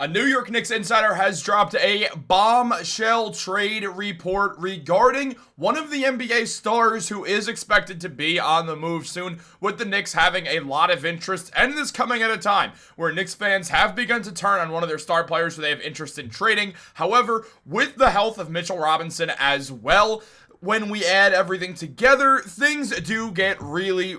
A New York Knicks insider has dropped a bombshell trade report regarding one of the NBA stars who is expected to be on the move soon, with the Knicks having a lot of interest, and this coming at a time where Knicks fans have begun to turn on one of their star players who they have interest in trading. However, with the health of Mitchell Robinson as well, when we add everything together, things do get really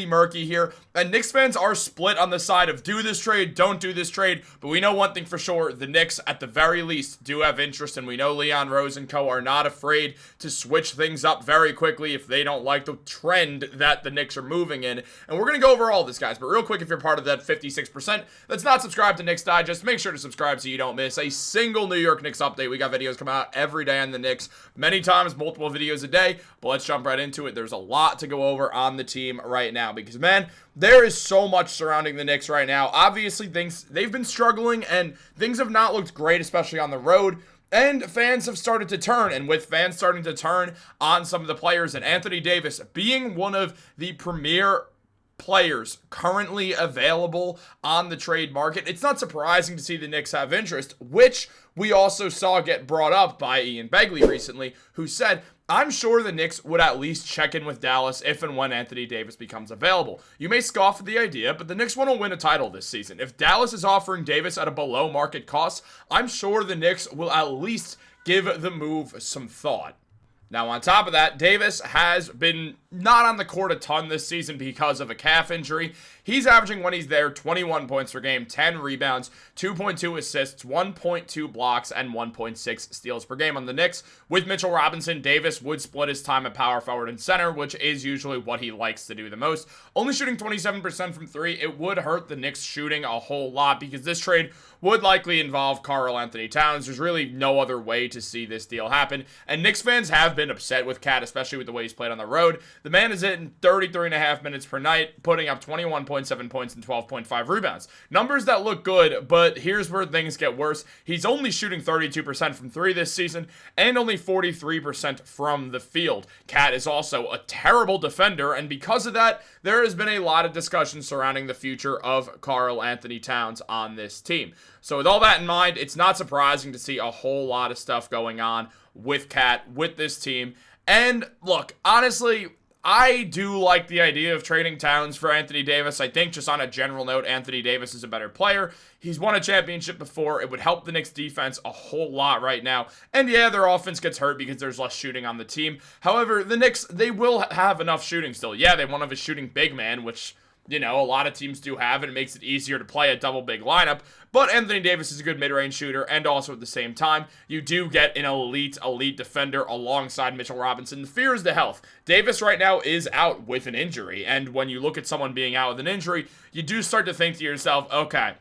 murky here. And Knicks fans are split on the side of do this trade, don't do this trade. But we know one thing for sure, the Knicks at the very least do have interest. And we know Leon Rose and co are not afraid to switch things up very quickly if they don't like the trend that the Knicks are moving in. And we're going to go over all this, guys. But real quick, if you're part of that 56% that's not subscribed to Knicks Digest, make sure to subscribe so you don't miss a single New York Knicks update. We got videos coming out every day on the Knicks, many times, multiple videos a day. But let's jump right into it. There's a lot to go over on the team right now because, man, there is so much surrounding the Knicks right now. Obviously, they've been struggling and things have not looked great, especially on the road. And fans have started to turn, and with fans starting to turn on some of the players, and Anthony Davis being one of the premier players currently available on the trade market, it's not surprising to see the Knicks have interest, which we also saw get brought up by Ian Begley recently, who said, I'm sure the Knicks would at least check in with Dallas if and when Anthony Davis becomes available. You may scoff at the idea, but the Knicks want to win a title this season. If Dallas is offering Davis at a below market cost, I'm sure the Knicks will at least give the move some thought. Now, on top of that, Davis has been not on the court a ton this season because of a calf injury. He's averaging, when he's there, 21 points per game, 10 rebounds, 2.2 assists, 1.2 blocks, and 1.6 steals per game on the Knicks. With Mitchell Robinson, Davis would split his time at power forward and center, which is usually what he likes to do the most. Only shooting 27% from three, it would hurt the Knicks shooting a whole lot because this trade would likely involve Karl-Anthony Towns. There's really no other way to see this deal happen. And Knicks fans have been upset with Cat, especially with the way he's played on the road. The man is hitting 33.5 minutes per night, putting up 21.7 points and 12.5 rebounds. Numbers that look good, but here's where things get worse. He's only shooting 32% from three this season and only 43% from the field. Cat is also a terrible defender, and because of that, there has been a lot of discussion surrounding the future of Karl-Anthony Towns on this team. So with all that in mind, it's not surprising to see a whole lot of stuff going on with Cat, with this team. And look, honestly, I do like the idea of trading Towns for Anthony Davis. I think just on a general note, Anthony Davis is a better player. He's won a championship before. It would help the Knicks defense a whole lot right now. And yeah, their offense gets hurt because there's less shooting on the team. However, the Knicks, they will have enough shooting still. Yeah, they won't have a shooting big man, which, you know, a lot of teams do have, and it makes it easier to play a double big lineup. But Anthony Davis is a good mid-range shooter, and also at the same time, you do get an elite defender alongside Mitchell Robinson. The fear is the health. Davis right now is out with an injury, and when you look at someone being out with an injury, you do start to think to yourself, okay,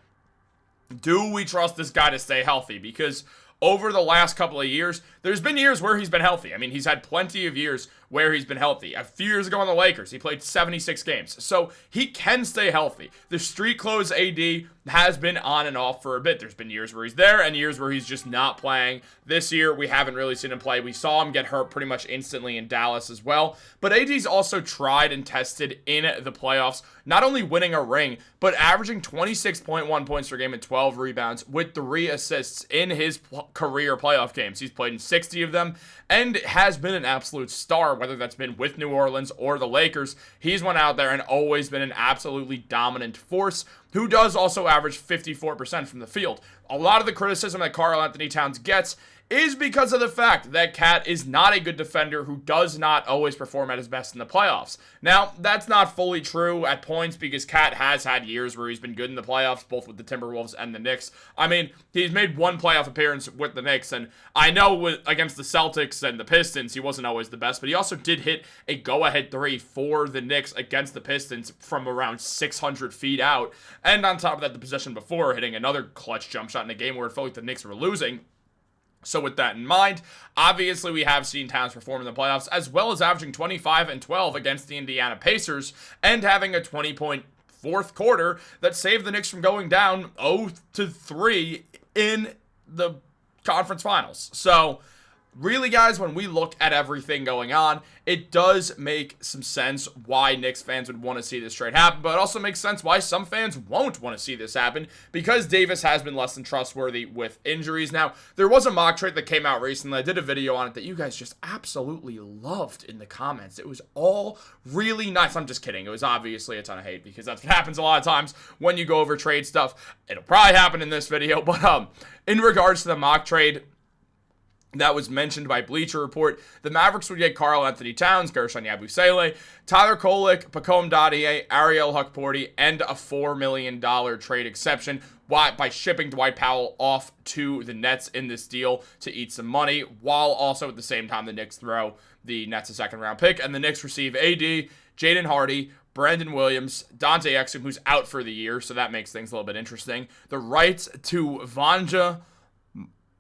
do we trust this guy to stay healthy? Because over the last couple of years, there's been years where he's been healthy. I mean, he's had plenty of years where he's been healthy. A few years ago on the Lakers, he played 76 games. So he can stay healthy. The street clothes AD has been on and off for a bit. There's been years where he's there and years where he's just not playing. This year, we haven't really seen him play. We saw him get hurt pretty much instantly in Dallas as well. But AD's also tried and tested in the playoffs, not only winning a ring, but averaging 26.1 points per game and 12 rebounds with 3 assists in his career playoff games. He's played in 60 of them and has been an absolute star, whether that's been with New Orleans or the Lakers. He's went out there and always been an absolutely dominant force, who does also average 54% from the field. A lot of the criticism that Karl-Anthony Towns gets is because of the fact that Cat is not a good defender who does not always perform at his best in the playoffs. Now, that's not fully true at points because Cat has had years where he's been good in the playoffs, both with the Timberwolves and the Knicks. I mean, he's made one playoff appearance with the Knicks, and I know against the Celtics and the Pistons, he wasn't always the best, but he also did hit a go-ahead three for the Knicks against the Pistons from around 600 feet out. And on top of that, the possession before, hitting another clutch jump shot in a game where it felt like the Knicks were losing. So with that in mind, obviously we have seen Towns perform in the playoffs, as well as averaging 25 and 12 against the Indiana Pacers and having a 20-point fourth quarter that saved the Knicks from going down 0-3 in the conference finals. So really, guys, when we look at everything going on, it does make some sense why Knicks fans would want to see this trade happen, but it also makes sense why some fans won't want to see this happen, because Davis has been less than trustworthy with injuries. Now, there was a mock trade that came out recently. I did a video on it that you guys just absolutely loved in the comments. It was all really nice. I'm just kidding. It was obviously a ton of hate, because that's what happens a lot of times when you go over trade stuff. It'll probably happen in this video, but in regards to the mock trade that was mentioned by Bleacher Report, the Mavericks would get Karl-Anthony Towns, Gershon Yabusele, Tyler Kolek, Pacome Dadier, Ariel Hukporti, and a $4 million trade exception by shipping Dwight Powell off to the Nets in this deal to eat some money, while also at the same time the Knicks throw the Nets a second-round pick, and the Knicks receive AD, Jaden Hardy, Brandon Williams, Dante Exum, who's out for the year, so that makes things a little bit interesting, the rights to Vanja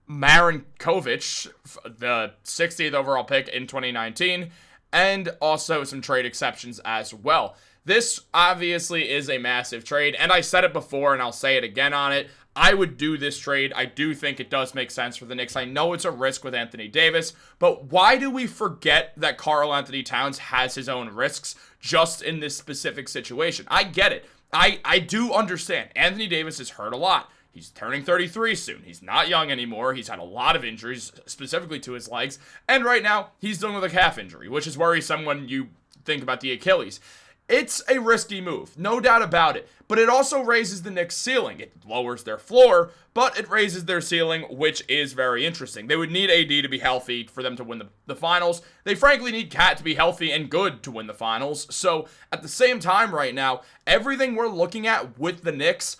Marinkovic, the 60th overall pick in 2019, and also some trade exceptions as well. This obviously is a massive trade, and I said it before and I'll say it again on it. I would do this trade. I do think it does make sense for the Knicks. I know it's a risk with Anthony Davis, but why do we forget that Karl-Anthony Towns has his own risks just in this specific situation? I get it. I do understand. Anthony Davis is hurt a lot. He's turning 33 soon. He's not young anymore. He's had a lot of injuries, specifically to his legs. And right now, he's dealing with a calf injury, which is worrisome when you think about the Achilles. It's a risky move, no doubt about it. But it also raises the Knicks' ceiling. It lowers their floor, but it raises their ceiling, which is very interesting. They would need AD to be healthy for them to win the finals. They frankly need Cat to be healthy and good to win the finals. So at the same time right now, everything we're looking at with the Knicks,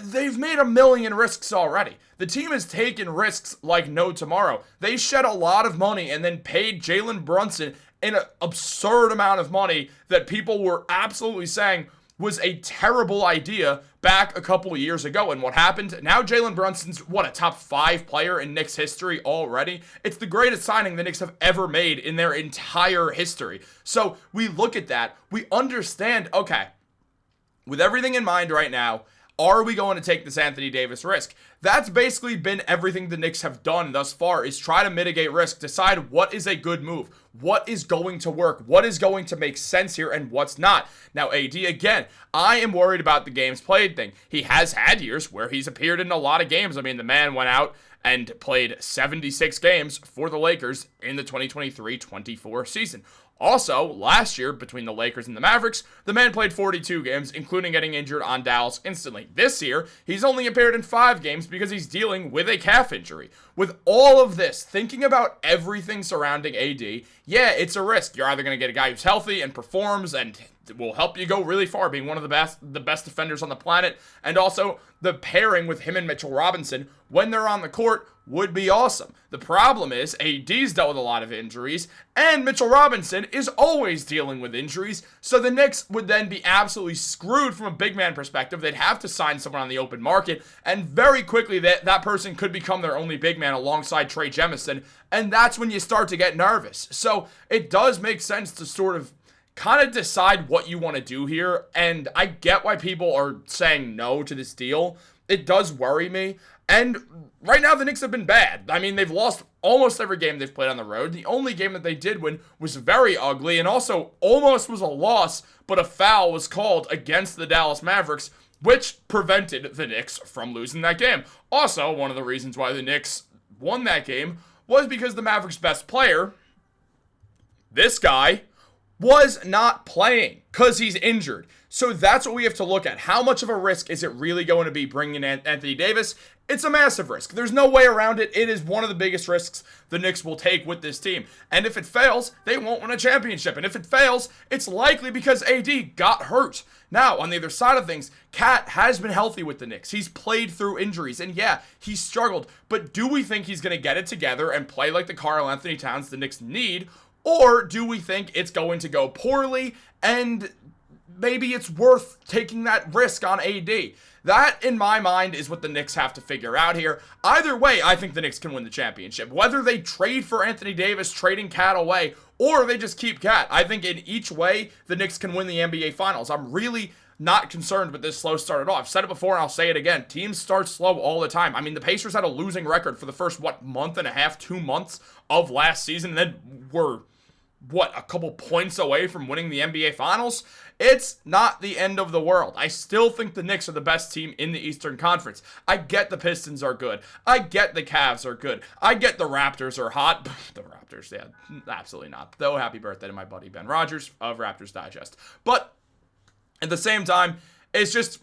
they've made a million risks already. The team has taken risks like no tomorrow. They shed a lot of money and then paid Jalen Brunson an absurd amount of money that people were absolutely saying was a terrible idea back a couple of years ago. And what happened? Now Jalen Brunson's, a top 5 player in Knicks history already? It's the greatest signing the Knicks have ever made in their entire history. So we look at that. We understand, okay, with everything in mind right now, are we going to take this Anthony Davis risk? That's basically been everything the Knicks have done thus far, is try to mitigate risk, decide what is a good move, what is going to work, what is going to make sense here, and what's not. Now, AD, again, I am worried about the games played thing. He has had years where he's appeared in a lot of games. I mean, the man went out and played 76 games for the Lakers in the 2023-24 season. Also, last year, between the Lakers and the Mavericks, the man played 42 games, including getting injured on Dallas instantly. This year, he's only appeared in 5 games because he's dealing with a calf injury. With all of this, thinking about everything surrounding AD, yeah, it's a risk. You're either going to get a guy who's healthy and performs and will help you go really far, being one of the best defenders on the planet, and also the pairing with him and Mitchell Robinson when they're on the court would be awesome. The problem is AD's dealt with a lot of injuries, and Mitchell Robinson is always dealing with injuries, so the Knicks would then be absolutely screwed from a big man perspective. They'd have to sign someone on the open market, and very quickly that person could become their only big man alongside Trey Jemison, and that's when you start to get nervous. So it does make sense to sort of kind of decide what you want to do here, and I get why people are saying no to this deal. It does worry me, and right now the Knicks have been bad. I mean, they've lost almost every game they've played on the road. The only game that they did win was very ugly and also almost was a loss, but a foul was called against the Dallas Mavericks, which prevented the Knicks from losing that game. Also, one of the reasons why the Knicks won that game was because the Mavericks' best player, this guy, was not playing because he's injured. So that's what we have to look at. How much of a risk is it really going to be bringing in Anthony Davis? It's a massive risk. There's no way around it. It is one of the biggest risks the Knicks will take with this team. And if it fails, they won't win a championship. And if it fails, it's likely because AD got hurt. Now, on the other side of things, Cat has been healthy with the Knicks. He's played through injuries. And yeah, he struggled. But do we think he's going to get it together and play like the Karl-Anthony Towns the Knicks need? Or do we think it's going to go poorly and maybe it's worth taking that risk on AD? That, in my mind, is what the Knicks have to figure out here. Either way, I think the Knicks can win the championship. Whether they trade for Anthony Davis, trading Cat away, or they just keep Cat, I think in each way, the Knicks can win the NBA Finals. I'm really not concerned with this slow start at all. I've said it before and I'll say it again. Teams start slow all the time. I mean, the Pacers had a losing record for the first, month and a half, 2 months of last season, and then were, a couple points away from winning the NBA Finals? It's not the end of the world. I still think the Knicks are the best team in the Eastern Conference. I get the Pistons are good. I get the Cavs are good. I get the Raptors are hot. The Raptors, yeah, absolutely not. Though, happy birthday to my buddy Ben Rogers of Raptors Digest. But at the same time, it's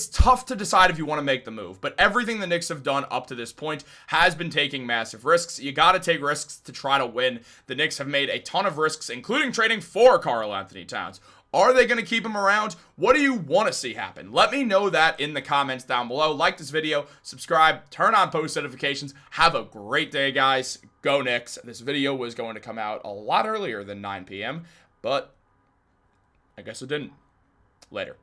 tough to decide if you want to make the move, but everything the Knicks have done up to this point has been taking massive risks. You got to take risks to try to win. The Knicks have made a ton of risks, including trading for Karl-Anthony Towns. Are they going to keep him around? What do you want to see happen? Let me know that in the comments down below. Like this video, subscribe, turn on post notifications. Have a great day, guys. Go Knicks. This video was going to come out a lot earlier than 9 p.m., but I guess it didn't. Later.